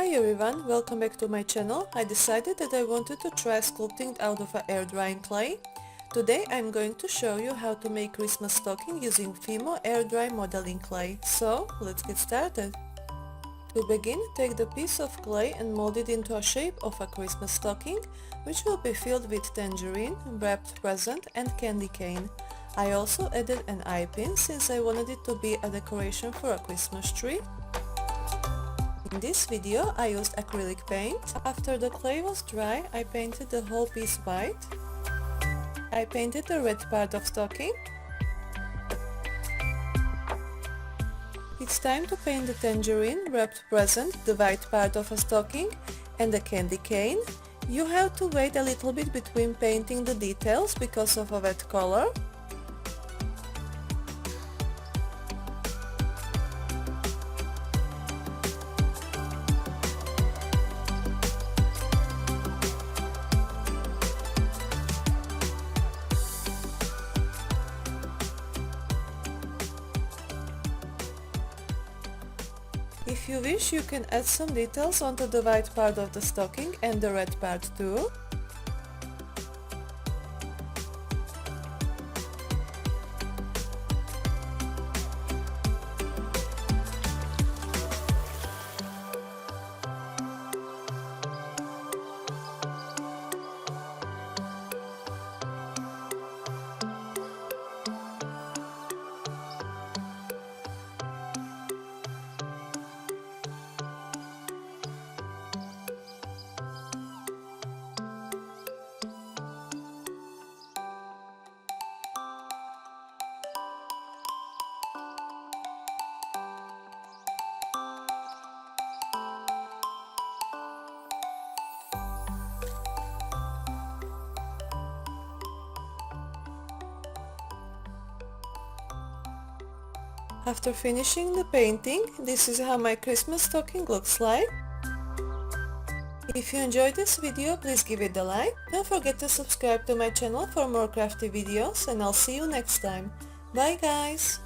Hi everyone, welcome back to my channel. I decided that I wanted to try sculpting out of air drying clay. Today I'm going to show you how to make Christmas stocking using Fimo air dry modeling clay. So let's get started. To begin, take the piece of clay and mold it into a shape of a Christmas stocking, which will be filled with tangerine, wrapped present and candy cane. I also added an eye pin since I wanted it to be a decoration for a Christmas tree. In this video I used acrylic paint. After the clay was dry, I painted the whole piece white. I painted the red part of stocking. It's time to paint the tangerine, wrapped present, the white part of a stocking, and the candy cane. You have to wait a little bit between painting the details because of a wet color. If you wish, you can add some details onto the white part of the stocking and the red part too. After finishing the painting, this is how my Christmas stocking looks like. If you enjoyed this video, please give it a like. Don't forget to subscribe to my channel for more crafty videos, and I'll see you next time. Bye guys!